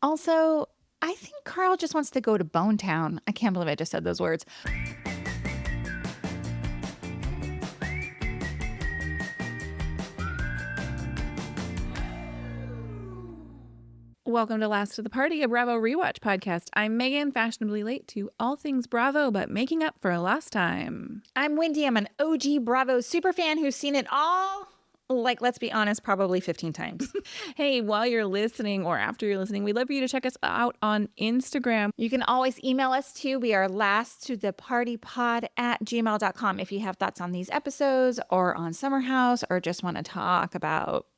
Also, I think Carl just wants to go to Bone Town. I can't believe I just said those words. Welcome to Last of the Party, a Bravo rewatch podcast. I'm Megan, fashionably late to all things Bravo, but making up for last time. I'm Wendy. I'm an OG Bravo superfan who's seen it all, like, let's be honest, probably 15 times. Hey, while you're listening or after you're listening, we'd love for you to check us out on Instagram. You can always email us too. We are lasttothepartypod@gmail.com if you have thoughts on these episodes or on Summer House or just want to talk about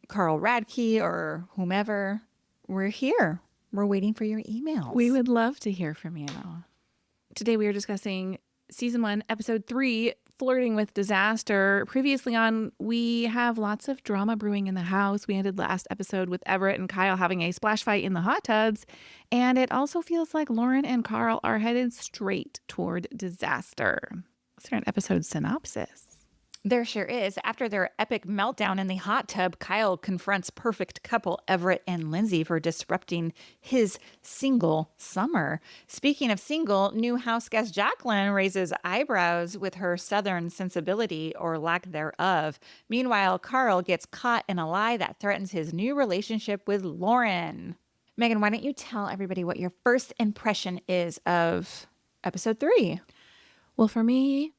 Carl Radke or whomever. We're here. We're waiting for your emails. We would love to hear from you. Today we are discussing Season 1, Episode 3, Flirting with Disaster. Previously on, we have lots of drama brewing in the house. We ended last episode with Everett and Kyle having a splash fight in the hot tubs. And it also feels like Lauren and Carl are headed straight toward disaster. Is there an episode synopsis? There sure is. After their epic meltdown in the hot tub, Kyle confronts perfect couple Everett and Lindsay for disrupting his single summer. Speaking of single, new house guest Jaclyn raises eyebrows with her southern sensibility or lack thereof. Meanwhile, Carl gets caught in a lie that threatens his new relationship with Lauren. Megan, why don't you tell everybody what your first impression is of episode 3? Well, for me,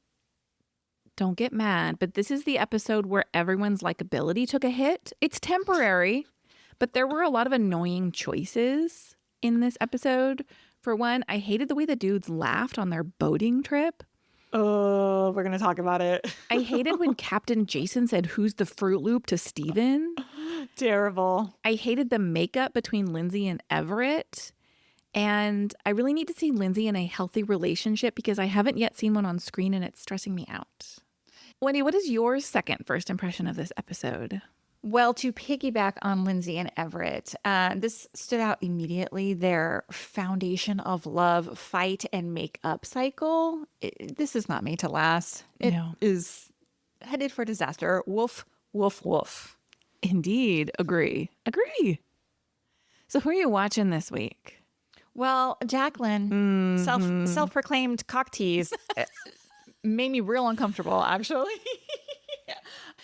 don't get mad, but this is the episode where everyone's likability took a hit. It's temporary, but there were a lot of annoying choices in this episode. For one, I hated the way the dudes laughed on their boating trip. Oh, we're going to talk about it. I hated when Captain Jason said, "Who's the Fruit Loop?" to Steven. Terrible. I hated the makeup between Lindsay and Everett. And I really need to see Lindsay in a healthy relationship because I haven't yet seen one on screen and it's stressing me out. Wendy, what is your first impression of this episode? Well, to piggyback on Lindsay and Everett, this stood out immediately. Their foundation of love, fight, and make-up cycle. This is not made to last. It is headed for disaster. Woof, woof, woof. Indeed. Agree. So who are you watching this week? Well, Jaclyn, self-proclaimed cock tease, made me real uncomfortable, actually.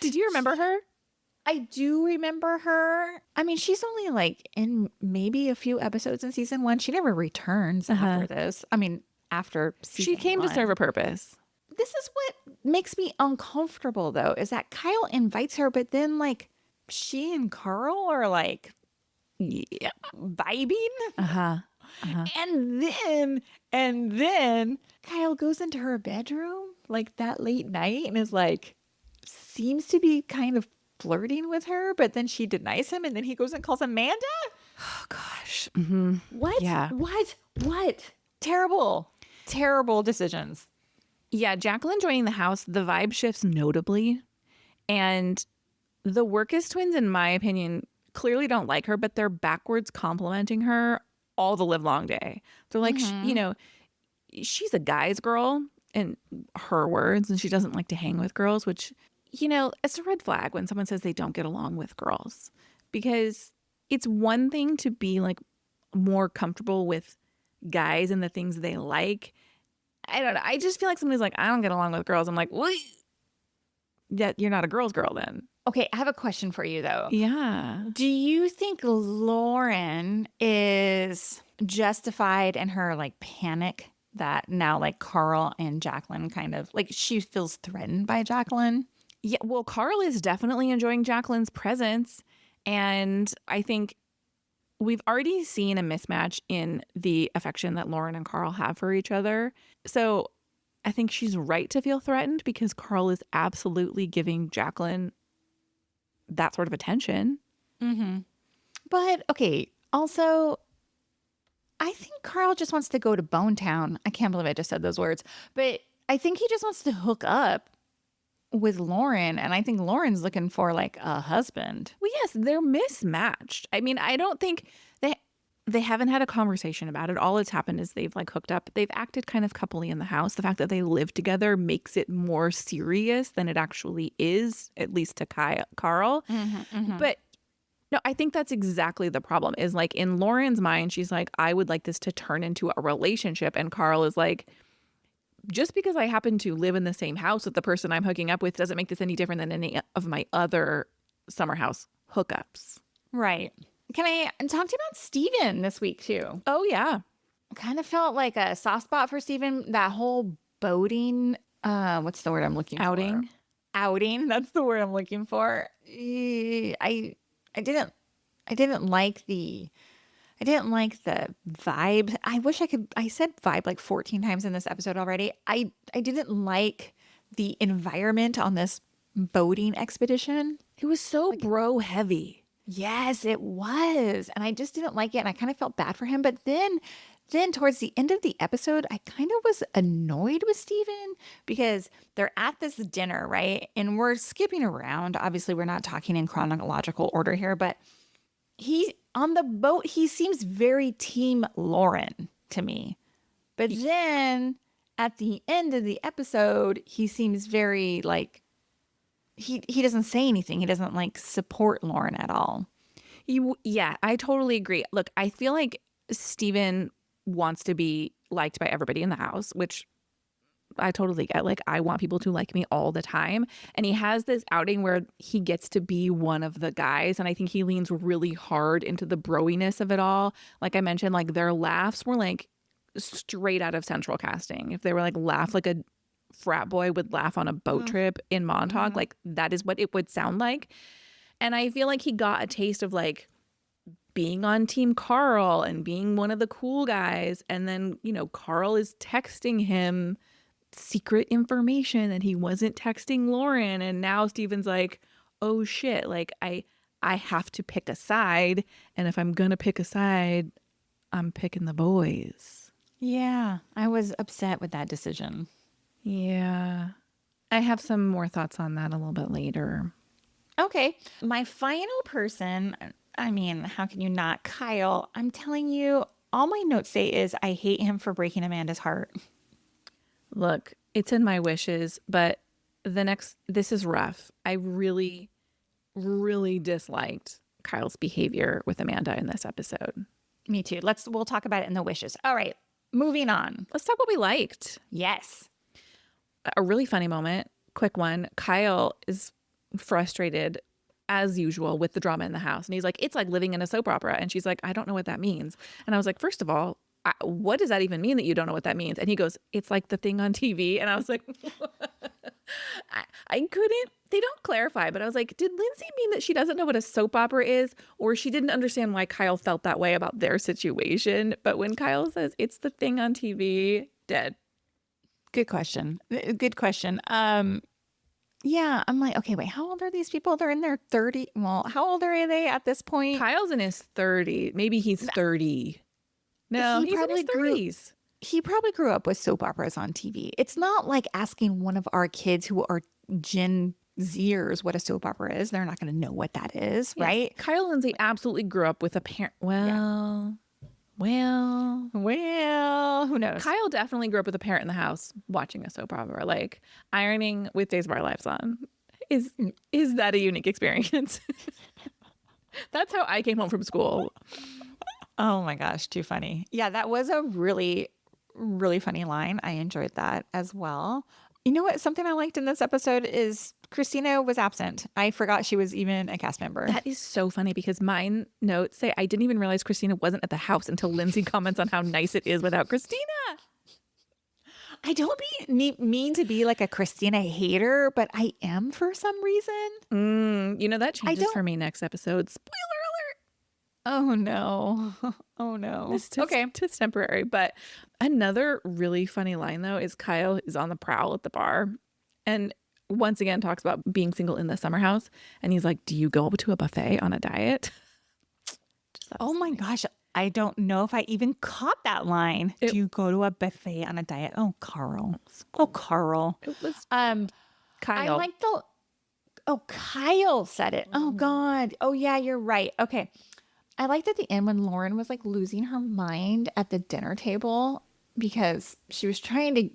Did you remember her? I do remember her. I mean, she's only like in maybe a few episodes in season 1. She never returns after this. I mean, after season She came 1. to serve a purpose. This is what makes me uncomfortable, though, is that Kyle invites her, but then like she and Carl are like vibing. And then Kyle goes into her bedroom like that late night and is like, seems to be kind of flirting with her, but then she denies him and then he goes and calls Amanda. Oh, gosh. Mm-hmm. What? Yeah. What? Terrible decisions. Yeah, Jaclyn joining the house, the vibe shifts notably. And the Workus twins, in my opinion, clearly don't like her, but they're backwards complimenting her all the live long day. They're like, she's a guy's girl in her words, and she doesn't like to hang with girls, which, it's a red flag when someone says they don't get along with girls, because it's one thing to be like more comfortable with guys and the things they like. I don't know. I just feel like somebody's like, I don't get along with girls. I'm like, well, yeah, you're not a girl's girl then. Okay, I have a question for you, though. Yeah. Do you think Lauren is justified in her, like, panic that now, like, Carl and Jaclyn kind of, like, she feels threatened by Jaclyn? Yeah, well, Carl is definitely enjoying Jaclyn's presence. And I think we've already seen a mismatch in the affection that Lauren and Carl have for each other. So I think she's right to feel threatened because Carl is absolutely giving Jaclyn that sort of attention. Mm-hmm. But, okay, also, I think Carl just wants to go to Bone Town. I can't believe I just said those words. But I think he just wants to hook up with Lauren. And I think Lauren's looking for, like, a husband. Well, yes, they're mismatched. I mean, I don't think they haven't had a conversation about it. All that's happened is they've like hooked up. They've acted kind of coupley in the house. The fact that they live together makes it more serious than it actually is, at least to Carl. Mm-hmm, mm-hmm. But No, I think that's exactly the problem is like in Lauren's mind, she's like, I would like this to turn into a relationship. And Carl is like, just because I happen to live in the same house with the person I'm hooking up with doesn't make this any different than any of my other summer house hookups. Right. Can I talk to you about Steven this week too? Oh, yeah. Kind of felt like a soft spot for Steven. That whole boating, what's the word I'm looking Outing. for? Outing. That's the word I'm looking for. I didn't like the vibe. I wish I said vibe like 14 times in this episode already. I didn't like the environment on this boating expedition. It was so bro heavy. Yes, it was. And I just didn't like it. And I kind of felt bad for him. But then towards the end of the episode, I kind of was annoyed with Steven because they're at this dinner, right? And we're skipping around. Obviously, we're not talking in chronological order here, but he on the boat, he seems very team Lauren to me. But then at the end of the episode, he seems very like he doesn't say anything. He doesn't like support Lauren at all. Yeah, I totally agree. Look, I feel like Steven wants to be liked by everybody in the house, which I totally get. Like, I want people to like me all the time. And he has this outing where he gets to be one of the guys. And I think he leans really hard into the broiness of it all. Like I mentioned, like their laughs were like straight out of Central Casting. If they were like laugh like a frat boy would laugh on a boat trip in Montauk, like that is what it would sound like. And I feel like he got a taste of like being on Team Carl and being one of the cool guys. And then, you know, Carl is texting him secret information that he wasn't texting Lauren. And now Steven's like, oh shit, like I have to pick a side. And if I'm gonna pick a side, I'm picking the boys. Yeah, I was upset with that decision. Yeah. I have some more thoughts on that a little bit later. Okay. My final person, I mean, how can you not? Kyle, I'm telling you, all my notes say is I hate him for breaking Amanda's heart. Look, it's in my wishes, but this is rough. I really, really disliked Kyle's behavior with Amanda in this episode. Me too. We'll talk about it in the wishes. All right, moving on. Let's talk what we liked. Yes. A really funny moment, quick one. Kyle is frustrated as usual with the drama in the house. And he's like, it's like living in a soap opera. And she's like, I don't know what that means. And I was like, first of all, what does that even mean that you don't know what that means? And he goes, it's like the thing on TV. And I was like, I couldn't, they don't clarify, but I was like, did Lindsay mean that she doesn't know what a soap opera is? Or she didn't understand why Kyle felt that way about their situation? But when Kyle says it's the thing on TV, dead. Good question. Good question. Yeah, I'm like, okay, wait, how old are these people? They're in their 30. Well, how old are they at this point? Kyle's in his 30s. Maybe he's 30. No, he's in his 30s. He probably grew up with soap operas on TV. It's not like asking one of our kids who are Gen Zers what a soap opera is. They're not going to know what that is, yes. Right? Kyle and Lindsay absolutely grew up with a parent. Well, who knows? Kyle definitely grew up with a parent in the house watching a soap opera, like ironing with Days of Our Lives on. Is that a unique experience? That's how I came home from school. Oh my gosh, too funny. Yeah, that was a really, really funny line. I enjoyed that as well. You know what? Something I liked in this episode is Christina was absent. I forgot she was even a cast member. That is so funny because my notes say I didn't even realize Christina wasn't at the house until Lindsay comments on how nice it is without Christina. I don't mean to be like a Christina hater, but I am for some reason. You know, that changes for me next episode. Spoiler alert. Oh no. Oh no. It's temporary. But another really funny line though is Kyle is on the prowl at the bar and once again talks about being single in the summer house. And he's like, do you go to a buffet on a diet? Oh my gosh. I don't know if I even caught that line. Do you go to a buffet on a diet? Oh, Carl. Oh, Carl. It was Kyle. I like Kyle said it. Oh God. Oh yeah, you're right. Okay. I liked at the end when Lauren was like losing her mind at the dinner table because she was trying to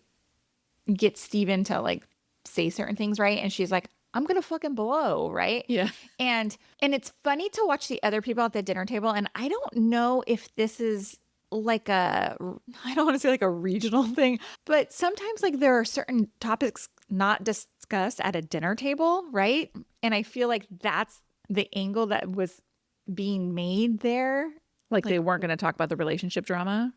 get Steven to like say certain things, right? And she's like, I'm going to fucking blow, right? Yeah. And it's funny to watch the other people at the dinner table, and I don't know if this is like I don't want to say like a regional thing, but sometimes like there are certain topics not discussed at a dinner table, right? And I feel like that's the angle that was being made there. Like they weren't going to talk about the relationship drama.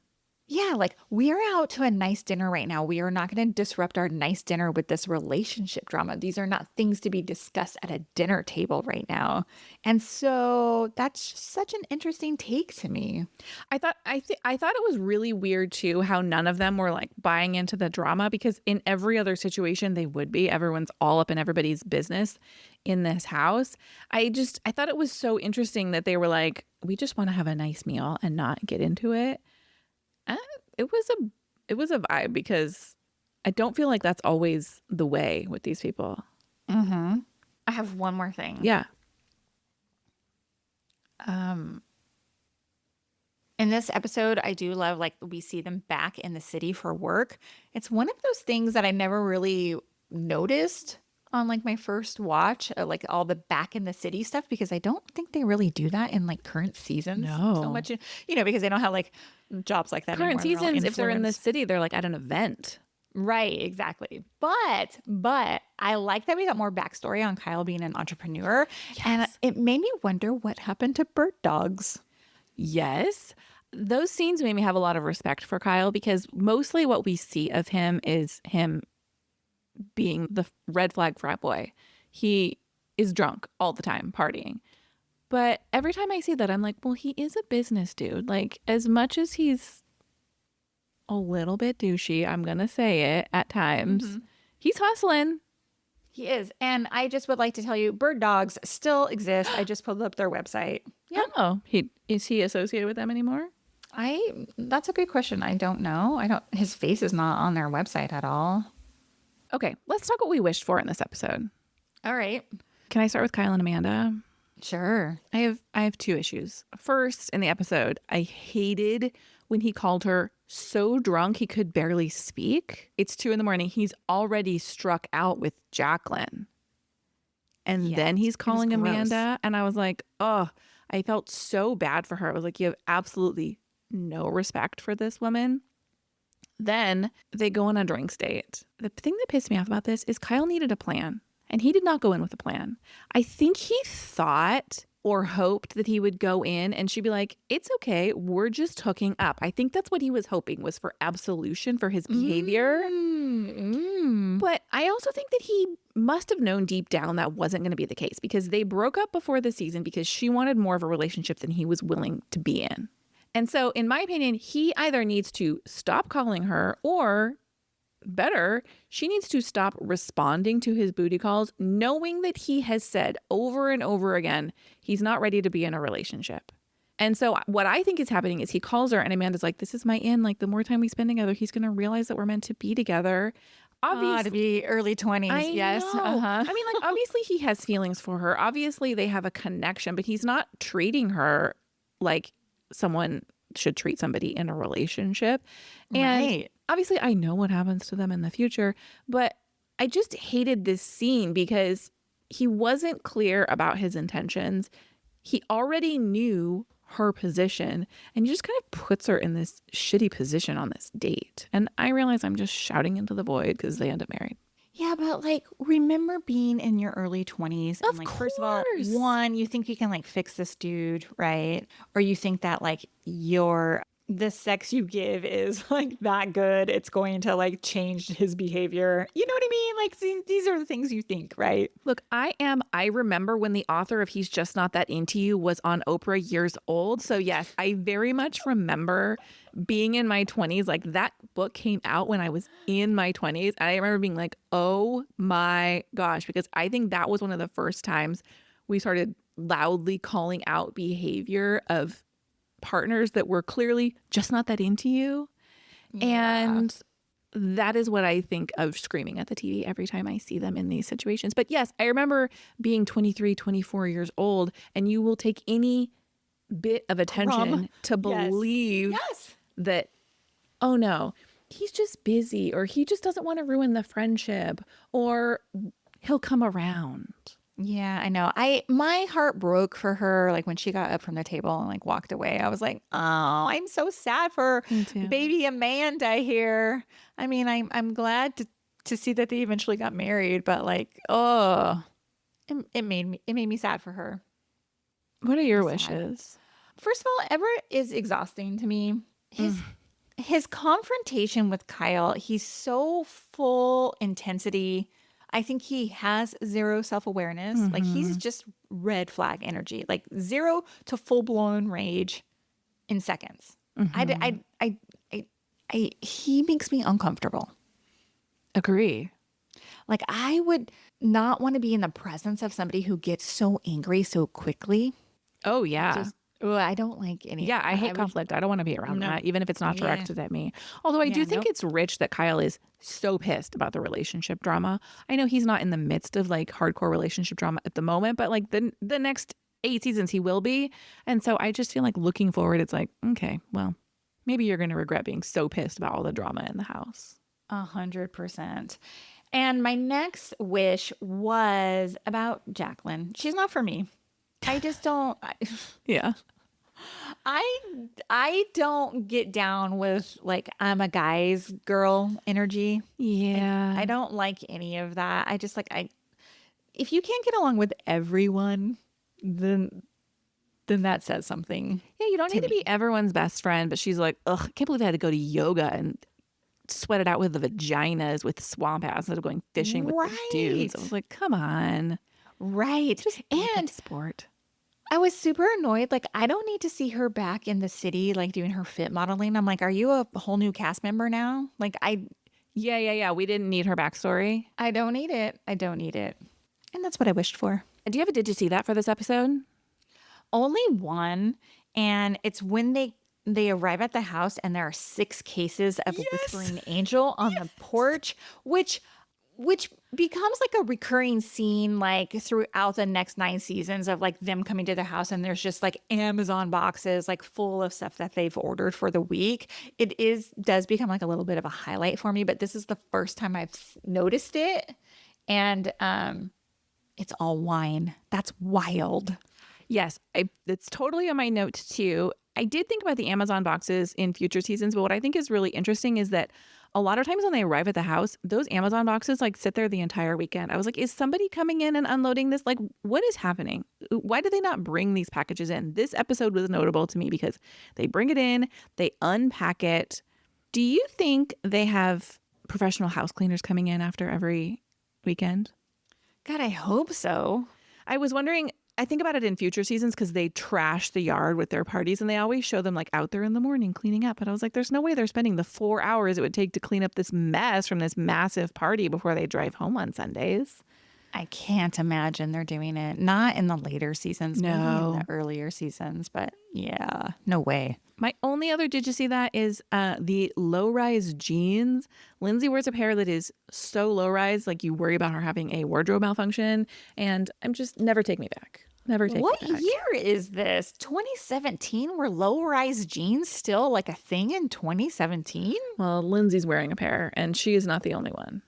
Yeah, like we are out to a nice dinner right now. We are not going to disrupt our nice dinner with this relationship drama. These are not things to be discussed at a dinner table right now. And so that's just such an interesting take to me. I thought it was really weird too how none of them were like buying into the drama, because in every other situation they would be. Everyone's all up in everybody's business in this house. I thought it was so interesting that they were like, we just want to have a nice meal and not get into it. It was a vibe, because I don't feel like that's always the way with these people. Mm-hmm. I have one more thing. Yeah. In this episode, I do love like we see them back in the city for work. It's one of those things that I never really noticed on like my first watch, like all the back in the city stuff, because I don't think they really do that in like current seasons so much, because they don't have like jobs like that Current anymore. seasons, if they're in the city, they're like at an event. Right, exactly. But I like that we got more backstory on Kyle being an entrepreneur. Yes. And it made me wonder what happened to bird dogs. Yes. Those scenes made me have a lot of respect for Kyle, because mostly what we see of him is him being the red flag frat boy. He is drunk all the time, partying. But every time I see that, I'm like, well, he is a business dude. Like, as much as he's a little bit douchey, I'm going to say it at times, he's hustling. He is. And I just would like to tell you, bird dogs still exist. I just pulled up their website. Yeah. Oh, is he associated with them anymore? That's a good question. I don't know. His face is not on their website at all. Okay, let's talk what we wished for in this episode. All right. Can I start with Kyle and Amanda? Sure. I have two issues. First, in the episode, I hated when he called her so drunk he could barely speak. It's 2 a.m. He's already struck out with Jaclyn. And then he's calling Amanda. And I was like, oh, I felt so bad for her. I was like, you have absolutely no respect for this woman. Then they go on a drinks date. The thing that pissed me off about this is Kyle needed a plan, and he did not go in with a plan. I think he thought or hoped that he would go in and she'd be like, it's okay, we're just hooking up. I think that's what he was hoping, was for absolution for his behavior. But I also think that he must have known deep down that wasn't going to be the case, because they broke up before the season because she wanted more of a relationship than he was willing to be in. And so, in my opinion, he either needs to stop calling her, or better, she needs to stop responding to his booty calls, knowing that he has said over and over again he's not ready to be in a relationship. And so what I think is happening is he calls her and Amanda's like, this is my in. Like, the more time we spend together, he's going to realize that we're meant to be together. Obviously, to be early 20s. Yes. I mean, like, obviously he has feelings for her. Obviously they have a connection, but he's not treating her like someone should treat somebody in a relationship. And obviously I know what happens to them in the future, but I just hated this scene because he wasn't clear about his intentions. He already knew her position, and he just kind of puts her in this shitty position on this date. And I realize I'm just shouting into the void because they end up married. Yeah, but like, remember being in your early 20s and like, first of all, one, you think you can like fix this dude, right? Or you think that like the sex you give is like that good, it's going to like change his behavior. You know what I mean? Like, these are the things you think, right? Look, I remember when the author of He's Just Not That Into You was on Oprah years old. So yes, I very much remember being in my 20s. Like, that book came out when I was in my 20s. And I remember being like, oh my gosh, because I think that was one of the first times we started loudly calling out behavior of partners that were clearly just not that into you. Yeah. And that is what I think of screaming at the TV every time I see them in these situations. But yes, I remember being 23, 24 years old, and you will take any bit of attention to believe that, oh no, he's just busy, or he just doesn't want to ruin the friendship, or He'll come around. Yeah, I know. My heart broke for her like when she got up from the table and like walked away. I was like, "Oh, I'm so sad for Me too. baby Amanda here." I mean, I'm glad to see that they eventually got married, but like, oh, it made me sad for her. What are your Sad. wishes? First of all, Everett is exhausting to me. Mm. His confrontation with Kyle, he's so full intensity. I think he has zero self-awareness. Like he's Mhm. just red flag energy, like 0 to full-blown rage in seconds. Mhm. He makes me uncomfortable. Agree. Like I would not want to be in the presence of somebody who gets so angry so quickly. Oh yeah. Just, oh, I don't like any of Yeah, I that. hate conflict. I don't want to be around No. that, even if it's not Yeah. directed at me. Although I do Yeah, think nope. it's rich that Kyle is so pissed about the relationship drama. I know he's not in the midst of like hardcore relationship drama at the moment, but like the next 8 seasons he will be. And so I just feel like looking forward, it's like, okay, well, maybe you're going to regret being so pissed about all the drama in the house. 100%. And my next wish was about Jaclyn. She's not for me. I just don't. Yeah. I I don't get down with like I'm a guy's girl energy. I Yeah. don't like any of that. I just like I if you can't get along with everyone, then that says something Yeah, you don't to need to me. be everyone's best friend, but she's like, ugh, I can't believe I had to go to yoga and sweat it out with the vaginas with swamp ass instead of going fishing with the dudes. I was Right. like, come on, Right. just make it And a sport. I was super annoyed. Like, I don't need to see her back in the city, like doing her fit modeling. I'm like, are you a whole new cast member now? Like, Yeah. We didn't need her backstory. I don't need it. I don't need it. And that's what I wished for. Do you have a did you see that for this episode? Only one. And it's when they arrive at the house and there are 6 cases of Yes. whispering angel on the porch, which becomes like a recurring scene like throughout the next 9 seasons of like them coming to the house and there's just like Amazon boxes like full of stuff that they've ordered for the week. Does become like a little bit of a highlight for me, but this is the first time I've noticed it. And it's all wine. That's wild. Yes, it's totally on my note too. I did think about the Amazon boxes in future seasons, but what I think is really interesting is that a lot of times when they arrive at the house, those Amazon boxes like sit there the entire weekend. I was like, is somebody coming in and unloading this? Like, what is happening? Why do they not bring these packages in? This episode was notable to me because they bring it in, they unpack it. Do you think they have professional house cleaners coming in after every weekend? God, I hope so. I was wondering, I think about it in future seasons because they trash the yard with their parties and they always show them like out there in the morning cleaning up. And I was like, there's no way they're spending the 4 hours it would take to clean up this mess from this massive party before they drive home on Sundays. I can't imagine they're doing it. Not in the later seasons, maybe in No. the earlier seasons, but yeah, no way. My only other did you see that is the low rise jeans. Lindsay wears a pair that is so low rise, like you worry about her having a wardrobe malfunction. And I'm just never take me back. Never take What me back. year is this? 2017? Were low rise jeans still like a thing in 2017? Well, Lindsay's wearing a pair and she is not the only one.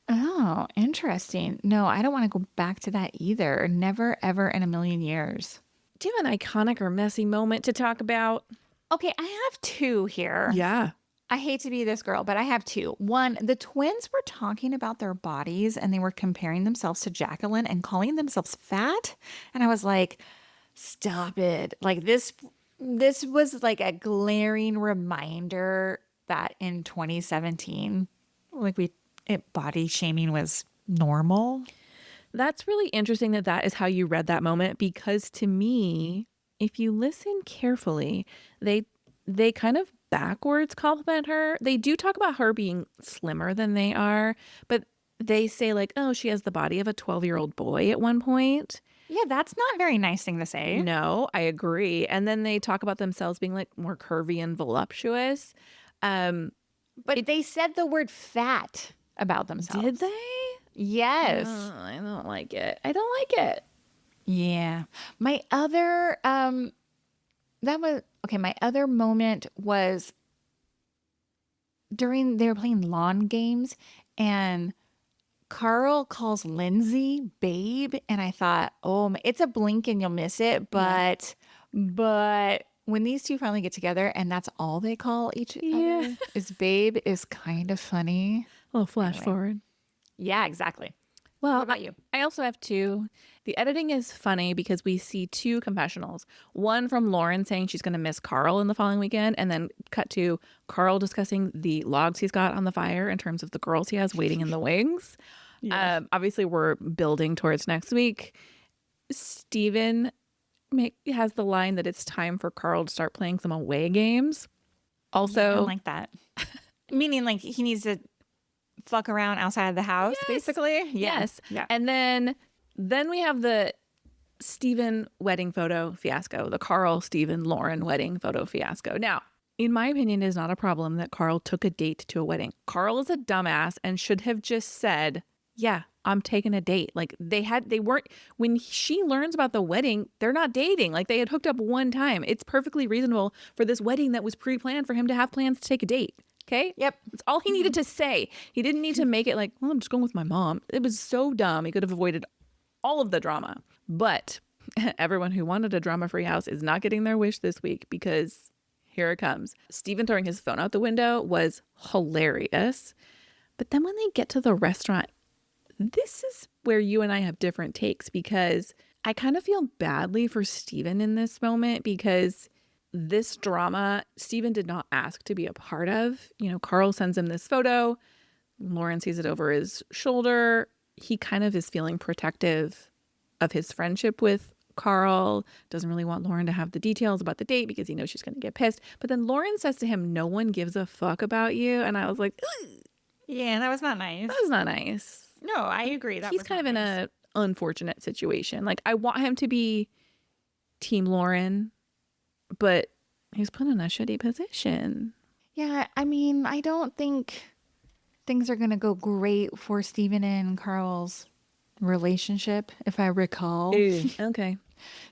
Oh, interesting. No, I don't want to go back to that either. Never, ever in a million years. Do you have an iconic or messy moment to talk about? Okay, I have 2 here. Yeah. I hate to be this girl, but I have 2. One, the twins were talking about their bodies and they were comparing themselves to Jaclyn and calling themselves fat. And I was like, stop it. Like this was like a glaring reminder that in 2017, body shaming was normal. That's really interesting that that is how you read that moment because to me, if you listen carefully, they kind of backwards compliment her. They do talk about her being slimmer than they are, but they say like, "Oh, she has the body of a 12-year-old boy" at one point. Yeah, that's not a very nice thing to say. No, I agree. And then they talk about themselves being like more curvy and voluptuous. But they said the word fat about themselves. Did they? Yes. I don't like it. I don't like it. Yeah. My other my other moment was during they were playing lawn games and Carl calls Lindsay babe, and I thought, oh, it's a blink and you'll miss it. But when these two finally get together and that's all they call each other is babe is kind of funny. A little flash forward. Yeah, exactly. Well, What about you? I also have two. The editing is funny because we see two confessionals. One from Lauren saying she's going to miss Carl in the following weekend, and then cut to Carl discussing the logs he's got on the fire in terms of the girls he has waiting in the wings. Obviously, we're building towards next week. Steven has the line that it's time for Carl to start playing some away games. Also, I like that. Meaning like he needs to fuck around outside of the house, basically. Yes. Yeah. And then we have the Steven wedding photo fiasco, the Carl, Steven, Lauren wedding photo fiasco. Now, in my opinion, it is not a problem that Carl took a date to a wedding. Carl is a dumbass and should have just said, yeah, I'm taking a date. Like they weren't, when she learns about the wedding, they're not dating. Like they had hooked up one time. It's perfectly reasonable for this wedding that was pre-planned for him to have plans to take a date. Okay. Yep. That's all he needed to say. He didn't need to make it like, well, I'm just going with my mom. It was so dumb. He could have avoided all of the drama. But everyone who wanted a drama-free house is not getting their wish this week because here it comes. Steven throwing his phone out the window was hilarious. But then when they get to the restaurant, this is where you and I have different takes because I kind of feel badly for Steven in this moment because this drama, Steven did not ask to be a part of. You know, Carl sends him this photo. Lauren sees it over his shoulder. He kind of is feeling protective of his friendship with Carl. Doesn't really want Lauren to have the details about the date because he knows she's going to get pissed. But then Lauren says to him, no one gives a fuck about you. And I was like, ugh. Yeah, that was not nice. That was not nice. No, I agree. He's kind of in a unfortunate situation. Like I want him to be Team Lauren, but he's put in a shitty position. Yeah, I mean, I don't think things are going to go great for Steven and Carl's relationship, if I recall. Okay.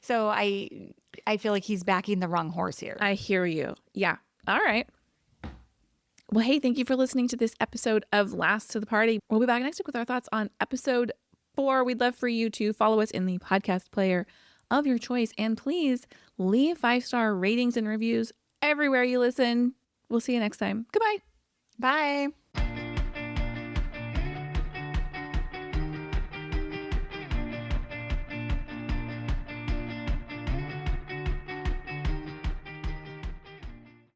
So I feel like he's backing the wrong horse here. I hear you. Yeah. All right. Well, hey, thank you for listening to this episode of Last to the Party. We'll be back next week with our thoughts on episode 4. We'd love for you to follow us in the podcast player of your choice. And please leave 5-star ratings and reviews everywhere you listen. We'll see you next time. Goodbye. Bye.